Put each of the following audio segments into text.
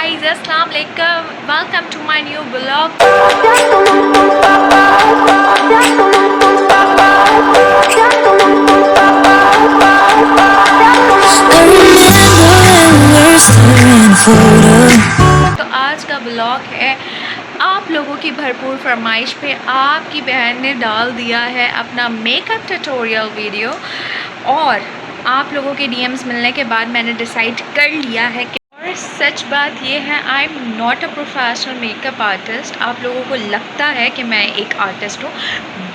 guys, Assalamu alaikum. Welcome to my new vlog. तो आज का ब्लॉग है आप लोगों की भरपूर फरमाइश पे आपकी बहन ने डाल दिया है अपना मेकअप ट्यूटोरियल वीडियो, और आप लोगों के डीएम्स मिलने के बाद मैंने डिसाइड कर लिया है कि, और सच बात ये है, I am not a professional makeup artist. आप लोगों को लगता है कि मैं एक आर्टिस्ट हूँ,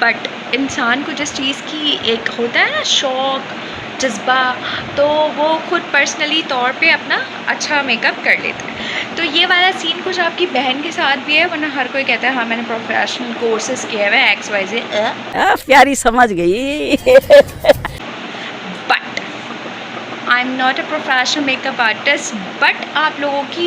बट इंसान को जिस चीज़ की एक होता है ना शौक़, जज्बा, तो वो खुद पर्सनली तौर पे अपना अच्छा मेकअप कर लेते हैं। तो ये वाला सीन कुछ आपकी बहन के साथ भी है, वरना हर कोई कहता है हाँ मैंने प्रोफेशनल कोर्सेज किए हुए XYZ। प्यारी समझ गई। But I am not a professional makeup artist. But आप लोगों की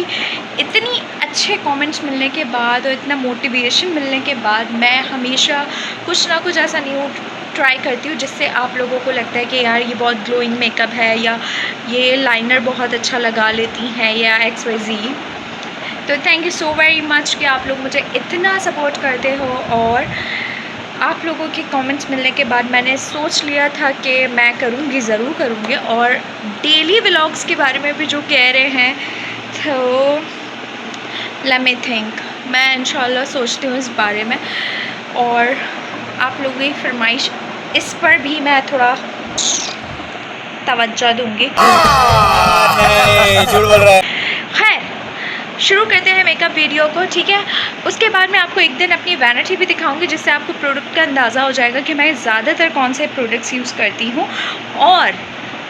इतनी अच्छे कमेंट्स मिलने के बाद और इतना मोटिवेशन मिलने के बाद मैं हमेशा कुछ ना कुछ ऐसा न्यू ट्राई करती हूँ जिससे आप लोगों को लगता है कि यार ये बहुत ग्लोइंग मेकअप है, या ये लाइनर बहुत अच्छा लगा लेती हैं, या XYZ। तो thank you so very much कि आप लोग मुझे इतना सपोर्ट करते हो। और आप लोगों के कमेंट्स मिलने के बाद मैंने सोच लिया था कि मैं करूँगी, ज़रूर करूँगी। और डेली व्लॉग्स के बारे में भी जो कह रहे हैं, तो लेट मी थिंक, मैं इंशाल्लाह सोचती हूँ इस बारे में, और आप लोगों की फरमाइश इस पर भी मैं थोड़ा तवज्जो दूँगी। झूठ बोल रहा है। खैर, शुरू करते हैं मेकअप वीडियो को, ठीक है। उसके बाद मैं आपको एक दिन अपनी वैनिटी भी दिखाऊंगी, जिससे आपको प्रोडक्ट का अंदाज़ा हो जाएगा कि मैं ज़्यादातर कौन से प्रोडक्ट्स यूज़ करती हूँ। और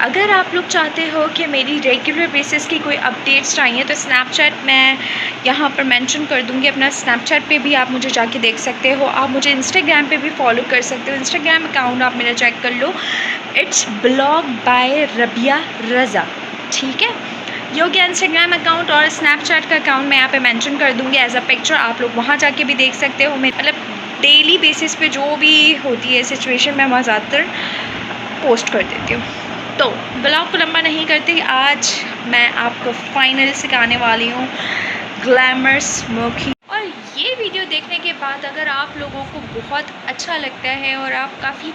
अगर आप लोग चाहते हो कि मेरी रेगुलर बेसिस की कोई अपडेट्स चाहिए, तो स्नैपचैट मैं यहाँ पर मेंशन कर दूँगी। अपना स्नैपचैट पे भी आप मुझे जाके देख सकते हो। आप मुझे इंस्टाग्राम पे भी फॉलो कर सकते हो। इंस्टाग्राम अकाउंट आप मेरा चेक कर लो, इट्स ब्लॉग बाय रबिया रज़ा, ठीक है। योगी इंस्टाग्राम अकाउंट और स्नैपचैट का अकाउंट मैं यहाँ पे मेंशन कर दूँगी एज अ पिक्चर। आप लोग वहाँ जाके भी देख सकते हो। मैं मतलब डेली बेसिस पे जो भी होती है सिचुएशन, मैं वहाँ ज़्यादातर पोस्ट कर देती हूँ। तो ब्लॉग को लंबा नहीं करती, आज मैं आपको फाइनल सिखाने वाली हूँ ग्लैमर स्मोकी। और ये वीडियो देखने के बाद अगर आप लोगों को बहुत अच्छा लगता है और आप काफ़ी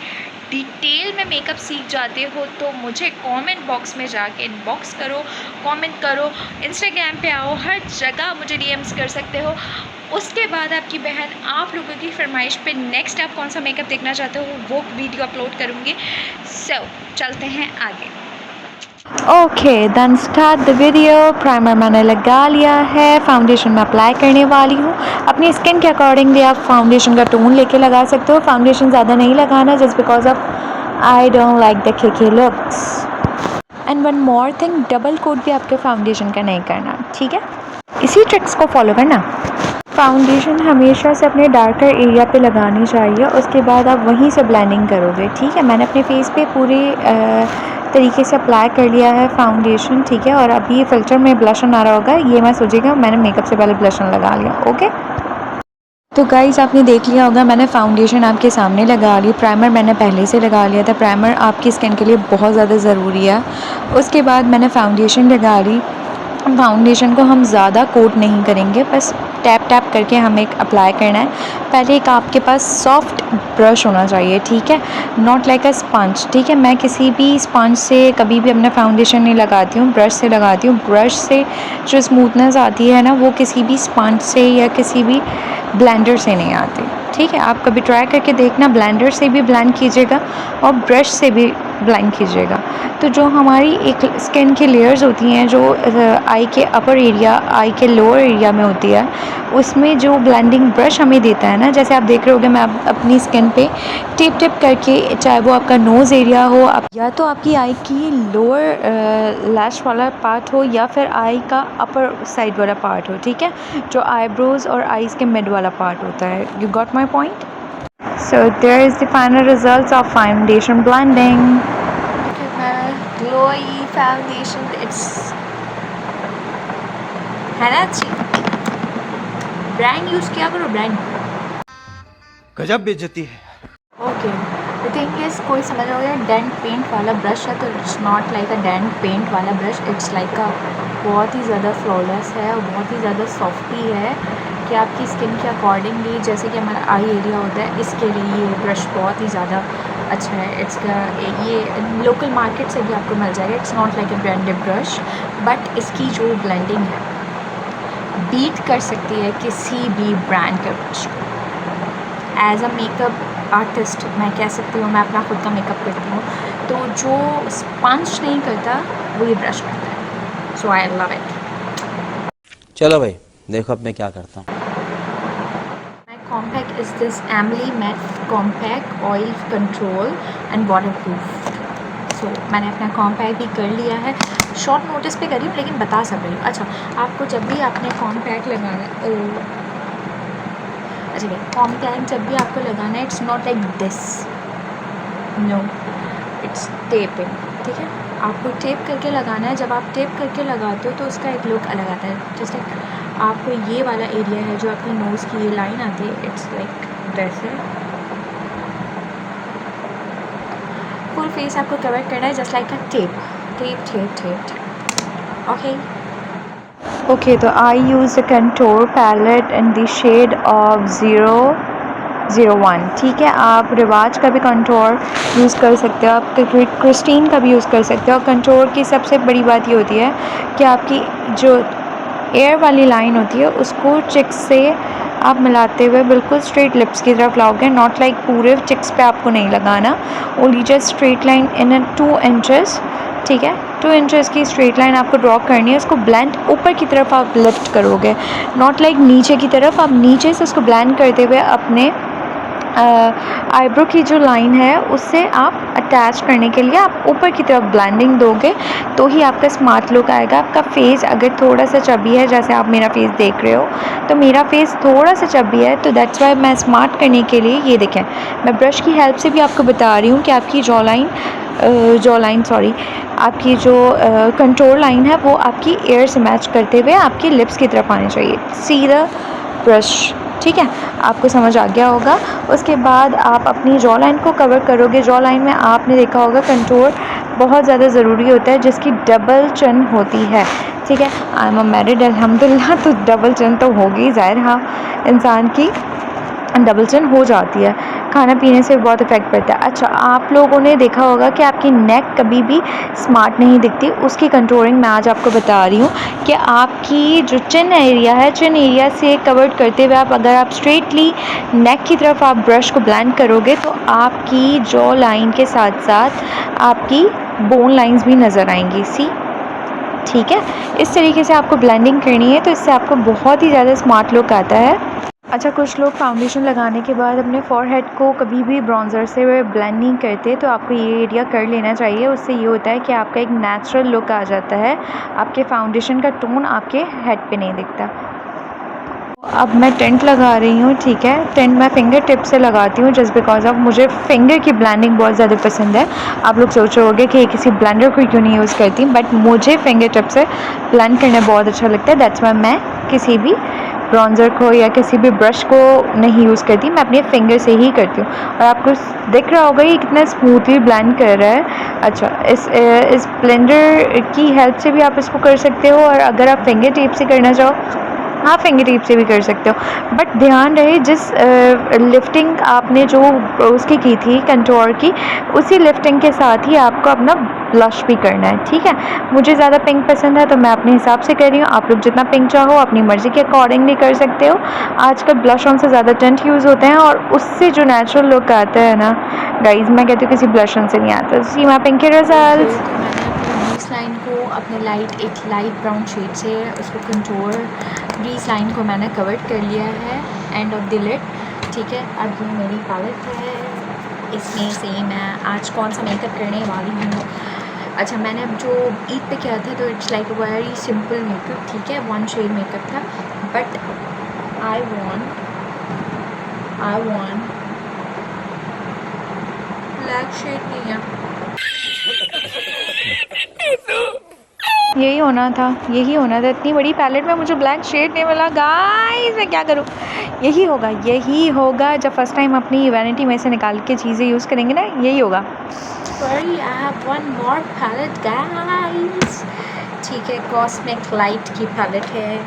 डिटेल में मेकअप सीख जाते हो, तो मुझे कमेंट बॉक्स में जाके इनबॉक्स करो, कमेंट करो, इंस्टाग्राम पे आओ, हर जगह मुझे डीएम्स कर सकते हो। उसके बाद आपकी बहन आप लोगों की फरमाइश पे नेक्स्ट आप कौन सा मेकअप देखना चाहते हो वो वीडियो अपलोड करूँगी। सो चलते हैं आगे। Okay, then start the video. Primer मैंने लगा लिया है, फाउंडेशन मैं अप्लाई करने वाली हूँ। अपनी स्किन के अकॉर्डिंगली आप फाउंडेशन का टोन लेके लगा सकते हो। फाउंडेशन ज़्यादा नहीं लगाना, just because of I don't like the cakey looks. And one more thing, double coat भी आपके फाउंडेशन का नहीं करना, ठीक है। इसी ट्रिक्स को फॉलो करना। फाउंडेशन हमेशा से अपने डार्कर एरिया पे लगानी चाहिए, उसके बाद आप वहीं से ब्लेंडिंग करोगे, ठीक है। मैंने अपने फेस पे पूरी तरीके से अप्लाई कर लिया है फाउंडेशन, ठीक है। और अभी फ़िल्टर में ब्लशन आ रहा होगा, ये मैं सोचेगा मैंने मेकअप से पहले ब्लशन लगा लिया, ओके। तो गाइस आपने देख लिया होगा, मैंने फाउंडेशन आपके सामने लगा ली। प्राइमर मैंने पहले से लगा लिया था। प्राइमर आपकी स्किन के लिए बहुत ज़्यादा ज़रूरी है। उसके बाद मैंने फाउंडेशन लगा ली। फाउंडेशन को हम ज़्यादा कोट नहीं करेंगे, बस टैप टैप करके हमें अप्लाई करना है। पहले एक आपके पास सॉफ्ट ब्रश होना चाहिए, ठीक है, नॉट लाइक अ स्पंज, ठीक है। मैं किसी भी स्पंज से कभी भी अपना फाउंडेशन नहीं लगाती हूँ, ब्रश से लगाती हूँ। ब्रश से जो स्मूथनेस आती है ना, वो किसी भी स्पंज से या किसी भी ब्लेंडर से नहीं आती, ठीक है। आप कभी ट्राई करके देखना, ब्लेंडर से भी ब्लेंड कीजिएगा और ब्रश से भी ब्लेंड कीजिएगा। तो जो हमारी एक स्किन की लेयर्स होती हैं, जो आई के अपर एरिया, आई के लोअर एरिया में होती है, उसमें जो ब्लेंडिंग ब्रश हमें देता है ना, जैसे आप देख रहे होगे मैं अपनी स्किन पे टिप टिप करके, चाहे वो आपका नोज़ एरिया हो, या तो आपकी आई की लोअर लैश वाला पार्ट हो, या फिर आई का अपर साइड वाला पार्ट हो, ठीक है, जो आईब्रोज़ और आईज़ के मिड वाला पार्ट होता है। You got my point? So there is the final results of foundation blending. Glowy foundation, it's है ना अच्छी। ब्रांड यूज़ किया करो, ब्रांड। गजब बेइज्जती है। ओके, द थिंग इज, कोई समझ हो गया डेंट पेंट वाला ब्रश है, तो it's not like a dent paint वाला ब्रश, इट्स लाइक अ बहुत ही ज़्यादा फ्लॉलेस है और बहुत ही ज़्यादा सॉफ्टी है कि आपकी स्किन के अकॉर्डिंगली, जैसे कि हमारा आई एरिया होता है, इसके लिए ये ब्रश बहुत ही ज़्यादा अच्छा है। इसका ये लोकल मार्केट से भी आपको मिल जाएगा। It's not like a branded brush, but इसकी जो ब्लेंडिंग है बीट कर सकती है किसी भी ब्रांड के ब्रश को। एज अ मेकअप आर्टिस्ट मैं कह सकती हूँ, मैं अपना खुद का मेकअप करती हूँ, तो जो स्पंज नहीं करता वो ये ब्रश करता है। So I love it. चलो भाई देखो अब मैं क्या करता हूँ। My compact is this Amely Matte Compact Oil Control and Waterproof। सो मैंने अपना कॉम्पैक्ट भी कर लिया है, शॉर्ट नोटिस पे करी हूँ लेकिन बता सब रही हूँ। अच्छा, आपको जब भी आपने कॉम्पैक्ट लगाना अच्छा कॉम्पैक्ट जब भी आपको लगाना है, it's not like this, no, it's tapping, ठीक है। आपको टेप करके लगाना है। जब आप टेप करके लगाते हो तो उसका एक लुक अलग आता है। जस्ट लाइक आपको ये वाला एरिया है जो आपके नोज़ की ये लाइन आती है, इट्स लाइक दिस है। फुल फेस आपको कवर करना है just like a tape tape tape tape. Okay, तो I use a contour palette in the shade of 001, ठीक है। आप रिवाज का भी कंटूर यूज़ कर सकते हो, आप क्रिस्टीन का भी यूज़ कर सकते हो। कंटूर की सबसे बड़ी बात ये होती है कि आपकी जो एयर वाली लाइन होती है उसको चिक्स से आप मिलाते हुए बिल्कुल स्ट्रेट लिप्स की तरफ लाओगे। नॉट लाइक पूरे चिक्स पे आपको नहीं लगाना, only just straight line in 2 inches, ठीक है। 2 इंचेस की स्ट्रेट लाइन आपको ड्रॉ करनी है। उसको ब्लेंड ऊपर की तरफ आप लिफ्ट करोगे, नॉट लाइक नीचे की तरफ। आप नीचे से उसको ब्लेंड करते हुए अपने आईब्रो की जो लाइन है उससे आप अटैच करने के लिए आप ऊपर की तरफ ब्लेंडिंग दोगे तो ही आपका स्मार्ट लुक आएगा। आपका फेस अगर थोड़ा सा चबी है, जैसे आप मेरा फेस देख रहे हो, तो मेरा फेस थोड़ा सा चबी है, तो दैट्स वाई मैं स्मार्ट करने के लिए ये देखें, मैं ब्रश की हेल्प से भी आपको बता रही हूँ कि आपकी आपकी जो कंट्रोल लाइन है वो आपकी एयर से मैच करते हुए आपकी लिप्स की तरफ आनी चाहिए। सी द ब्रश, ठीक है, आपको समझ आ गया होगा। उसके बाद आप अपनी जॉ लाइन को कवर करोगे। जॉ लाइन में आपने देखा होगा कंटूर बहुत ज़्यादा ज़रूरी होता है, जिसकी डबल चिन होती है, ठीक है। आई एम मैरिड अल्हम्दुलिल्लाह, तो डबल चिन तो होगी ज़ाहिर, हाँ, इंसान की डबल चिन हो जाती है, खाना पीने से बहुत इफ़ेक्ट पड़ता है। अच्छा, आप लोगों ने देखा होगा कि आपकी नेक कभी भी स्मार्ट नहीं दिखती, उसकी कंटूरिंग मैं आज आपको बता रही हूँ कि आपकी जो चिन एरिया है, चिन एरिया से कवर करते हुए आप अगर आप स्ट्रेटली नेक की तरफ आप ब्रश को ब्लेंड करोगे तो आपकी जॉ लाइन के साथ साथ आपकी बोन लाइंस भी नज़र आएंगी। सी, ठीक है, इस तरीके से आपको ब्लेंडिंग करनी है, तो इससे आपको बहुत ही ज़्यादा स्मार्ट लुक आता है। अच्छा, कुछ लोग फाउंडेशन लगाने के बाद अपने फॉरहेड को कभी भी ब्राउज़र से ब्लेंड नहीं करते, तो आपको ये एरिया कर लेना चाहिए। उससे ये होता है कि आपका एक नेचुरल लुक आ जाता है, आपके फाउंडेशन का टोन आपके हेड पे नहीं दिखता। अब मैं टिंट लगा रही हूँ, ठीक है। टिंट मैं फिंगर टिप से लगाती हूँ जस्ट बिकॉज ऑफ मुझे फिंगर की ब्लेंडिंग बहुत ज़्यादा पसंद है। आप लोग सोच रहे होंगे कि किसी ब्लेंडर को क्यों नहीं यूज़ करती, बट मुझे फिंगर टिप से ब्लेंड करना बहुत अच्छा लगता है। दैट्स वाई मैं किसी भी ब्राउज़र को या किसी भी ब्रश को नहीं यूज़ करती, मैं अपने फिंगर से ही करती हूँ। और आपको दिख रहा होगा ये कितना स्मूथली ब्लेंड कर रहा है। अच्छा, इस ब्लेंडर की हेल्प से भी आप इसको कर सकते हो, और अगर आप फिंगर टिप से करना चाहो आप फिंगर टिप से भी कर सकते हो। बट ध्यान रहे, जिस लिफ्टिंग आपने जो उसकी की थी कंटूर की, उसी लिफ्टिंग के साथ ही आपको अपना ब्लश भी करना है, ठीक है। मुझे ज़्यादा पिंक पसंद है तो मैं अपने हिसाब से कर रही हूँ। आप लोग जितना पिंक चाहो अपनी मर्ज़ी के अकॉर्डिंगली कर सकते हो। आजकल ब्लश ऑन से ज़्यादा टिंट यूज़ होते हैं और उससे जो नेचुरल लुक आता है ना गाइज, मैं कहती हूँ किसी ब्लश ऑन से नहीं आता। सी माई पिंक के रिजल्ट। ब्रीज लाइन को अपने एक लाइट ब्राउन शेड से उसको कंटूर ब्रीज लाइन को मैंने कवर कर लिया है एंड ऑफ द लिड, ठीक है। अब ये मेरी पैलेट है, इसमें से मैं आज कौन सा मेकअप करने वाली हूँ। अच्छा, मैंने अब जो ईद पे किया था तो it's like very simple makeup, ठीक है, 1 शेड मेकअप था, but I want black shade नहीं है। यही होना था इतनी बड़ी पैलेट में मुझे ब्लैक शेड नहीं मिला गाइस, मैं क्या करूं। यही होगा जब फर्स्ट टाइम अपनी वैनिटी में से निकाल के चीज़ें यूज़ करेंगे ना, यही होगा। Sorry, I have 1 more palette guys, ठीक है, कॉस्मिक लाइट की पैलेट है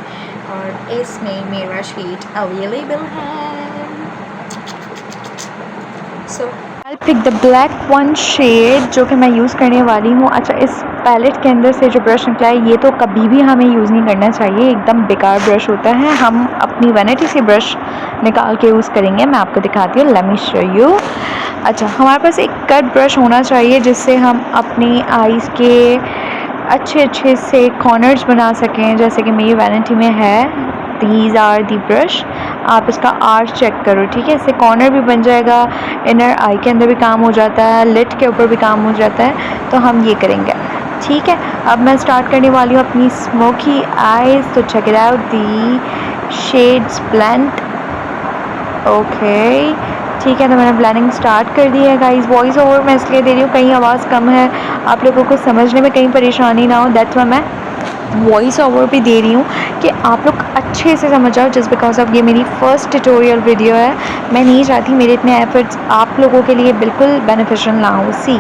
और इसमें मेरा शेड अवेलेबल है। So I pick the black one shade जो कि मैं यूज़ करने वाली हूँ। अच्छा, इस पैलेट के अंदर से जो ब्रश निकला है ये तो कभी भी हमें यूज़ नहीं करना चाहिए, एकदम बेकार ब्रश होता है। हम अपनी वैनिटी से ब्रश निकाल के यूज़ करेंगे। मैं आपको दिखाती हूँ, लेट मी शो यू। अच्छा, हमारे पास एक कट ब्रश होना चाहिए जिससे हम अपनी आईज़ के अच्छे से कॉर्नर्स बना सकें, जैसे कि मेरी वैनिटी में है। These are the brush. आप इसका आर्च चेक करो, ठीक है। इससे कॉर्नर भी बन जाएगा, इनर आई के अंदर भी काम हो जाता है, लिट के ऊपर भी काम हो जाता है। तो हम ये करेंगे, ठीक है। अब मैं स्टार्ट करने वाली हूँ अपनी स्मोकी आईज। तो check it out, the shades blend. Okay, ठीक है। तो मैंने ब्लेंडिंग स्टार्ट कर दी है गाइस। वॉइस ओवर मैं इसलिए दे रही हूँ, कहीं आवाज़ कम है, आप लोगों को समझने में कहीं परेशानी ना हो, दैट्स व्हाई मैं वॉइस ओवर भी दे रही हूँ कि आप लोग अच्छे से समझ जाओ। जस्ट बिकॉज ऑफ ये मेरी फ़र्स्ट ट्यूटोरियल वीडियो है, मैं नहीं चाहती मेरे इतने एफर्ट्स आप लोगों के लिए बिल्कुल बेनिफिशियल ना हो, सी,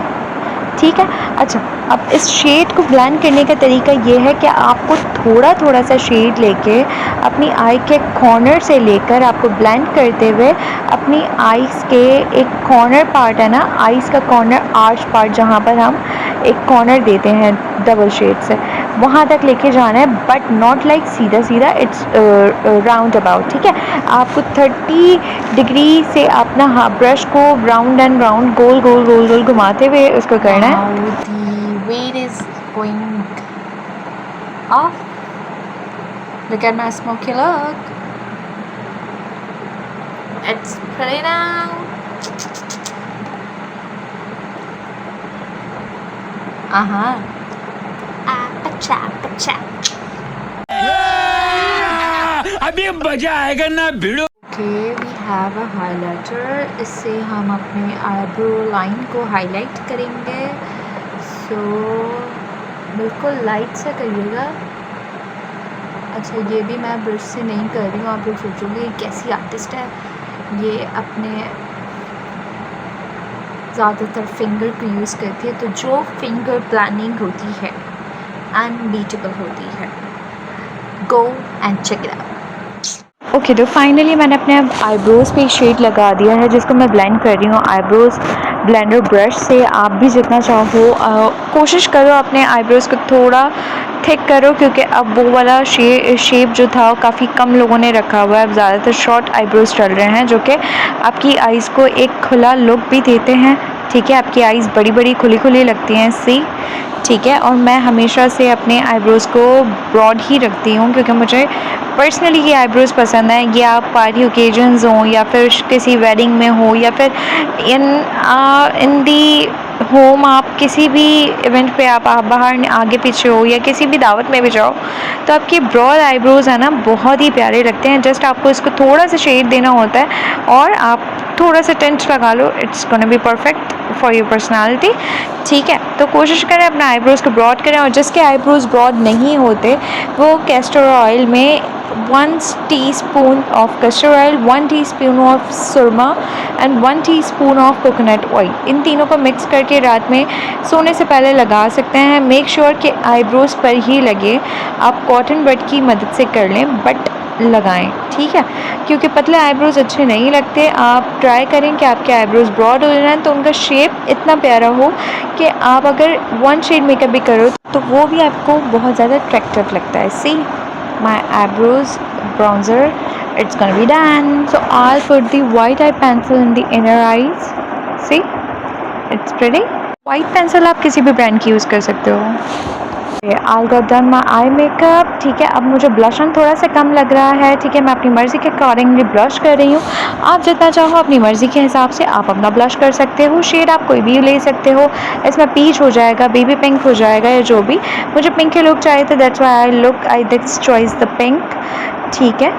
ठीक है। अच्छा, अब इस शेड को ब्लेंड करने का तरीका ये है कि आपको थोड़ा सा शेड लेके अपनी आई के कॉर्नर से लेकर आपको ब्लेंड करते हुए अपनी आईज़ के एक कॉर्नर पार्ट है ना, आईज़ का कॉर्नर आर्च पार्ट जहाँ पर हम एक कॉर्नर देते हैं डबल शेड से, वहाँ तक लेके जाना है, बट नॉट लाइक सीधा, इट्स राउंड अबाउट, ठीक है। आपको 30 डिग्री से अपना ब्रश को राउंड एंड राउंड गोल घुमाते हुए उसको करना है। The weight is going off. Look at my smoky look. It's pretty now. Pacha. अभी मजा आएगा ना भिड़ो। Okay, we have a highlighter. इससे हम अपने आईब्रो लाइन को हाईलाइट करेंगे। सो बिल्कुल लाइट से करिएगा। अच्छा, ये भी मैं ब्रश से नहीं कर रही हूँ, आप लोग सोचोगे कैसी आर्टिस्ट है। ये अपने ज़्यादातर फिंगर को यूज़ करती है, तो जो फिंगर प्लानिंग होती है अनबीटेबल होती है। Go and check it out. Okay, तो फाइनली मैंने अपने आईब्रोज़ पे शेड लगा दिया है जिसको मैं ब्लेंड कर रही हूँ आईब्रोज़ ब्लेंडर ब्रश से। आप भी जितना चाहो कोशिश करो अपने आईब्रोज़ को थोड़ा थिक करो, क्योंकि अब वो वाला शेप जो था वो काफ़ी कम लोगों ने रखा हुआ है। अब ज़्यादातर शॉर्ट आईब्रोज़ चल रहे हैं जो कि आपकी आइज़ को एक खुला लुक भी देते हैं, ठीक है। आपकी आइज़ बड़ी खुली लगती हैं, सी, ठीक है। और मैं हमेशा से अपने आईब्रोज़ को ब्रॉड ही रखती हूँ, क्योंकि मुझे पर्सनली ये आईब्रोज़ पसंद है। ये आप पार्टी ओकेजन्स हों या फिर किसी वेडिंग में हो या फिर इन दी होम, आप किसी भी इवेंट पे आप बाहर आगे पीछे हो या किसी भी दावत में भी जाओ, तो आपके ब्रॉड आईब्रोज़ है ना बहुत ही प्यारे लगते हैं। जस्ट आपको इसको थोड़ा सा शेड देना होता है और आप थोड़ा सा टेंट लगा लो, it's gonna be perfect for your personality, ठीक है। तो कोशिश करें अपना आईब्रोज़ को ब्रॉड करें, और जिसके आईब्रोज़ ब्रॉड नहीं होते वो कैस्टर ऑयल में 1 teaspoon of castor oil, 1 teaspoon of सुरमा and 1 teaspoon of coconut oil, इन तीनों को मिक्स करके रात में सोने से पहले लगा सकते हैं। मेक श्योर कि आईब्रोज़ पर ही लगे। आप कॉटन बड की मदद से कर लें, बट लगाएं, ठीक है, क्योंकि पतले आईब्रोज़ अच्छे नहीं लगते। आप ट्राई करें कि आपके आईब्रोज़ ब्रॉड हो जाए तो उनका शेप इतना प्यारा हो कि आप अगर 1 शेड मेकअप भी करो तो वो भी आपको बहुत ज़्यादा अट्रैक्टिव लगता है। सी, my eyebrows bronzer, it's gonna be done. So I'll put the white eye pencil in the inner eyes. See, it's pretty. White pencil आप किसी भी ब्रांड की यूज़ कर सकते हो। I'll got done my eye makeup, ठीक है। अब मुझे ब्लश ऑन थोड़ा सा कम लग रहा है, ठीक है। मैं अपनी मर्ज़ी के अकॉर्डिंगली ब्लश कर रही हूँ। आप जितना चाहो अपनी मर्ज़ी के हिसाब से आप अपना ब्लश कर सकते हो। शेड आप कोई भी ले सकते हो, इसमें पीच हो जाएगा, बेबी पिंक हो जाएगा या जो भी। मुझे पिंक के लुक चाहिए थे, that's why I this choice the pink, ठीक है।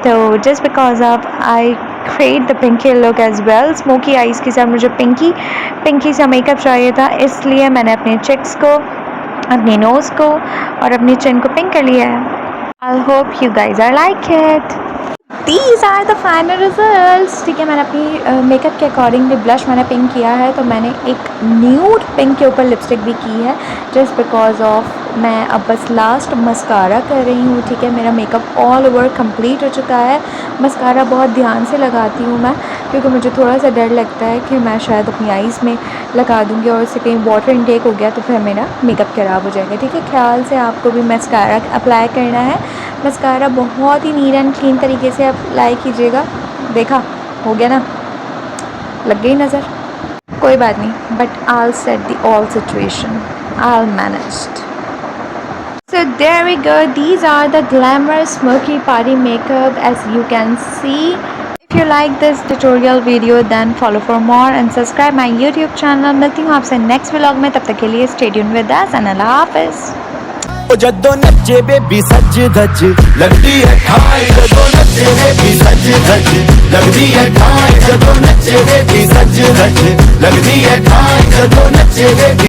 तो just because of I create the pinky look as well, smoky eyes के साथ मुझे पिंकी सा मेकअप चाहिए था, इसलिए मैंने अपने चिक्स को, अपनी नोज़ को और अपनी चिन को पिंक कर लिया है। I hope you guys are like it. These are the final results. ठीक है, मैंने अपनी मेकअप के अकॉर्डिंगली ब्लश मैंने पिंक किया है, तो मैंने एक न्यूड पिंक के ऊपर लिपस्टिक भी की है जस्ट बिकॉज ऑफ मैं अब बस लास्ट मस्कारा कर रही हूँ। ठीक है, मेरा मेकअप ऑल ओवर कंप्लीट हो चुका है। मस्कारा बहुत ध्यान से लगाती हूँ मैं, क्योंकि मुझे थोड़ा सा डर लगता है कि मैं शायद अपनी आईज़ में लगा दूँगी और उससे कहीं वाटर इनटेक हो गया तो फिर मेरा मेकअप ख़राब हो जाएगा। ठीक है, ख्याल से आपको भी मस्कारा अप्लाई करना है। मस्कारा बहुत ही नीट एंड क्लीन तरीके से अप्लाई कीजिएगा। देखा, हो गया ना, लग गई नज़र, कोई बात नहीं, but I'll set the all situation, I'll manage it. So there we go, these are the glamorous smoky party makeup as you can see. If you like this tutorial video then follow for more and subscribe my YouTube channel. मिलती हूँ आपसे next vlog में, तब तक के लिए stay tuned with us and अल्लाह हाफ़िज़। ओ जदों नचे बेबी सज धज लगदी है ठाई, जदों नचे बेबी सज धज लगदी है ठाई, जदों नचे बेबी सज धज लगदी है ठाई, जदों नचे बेबी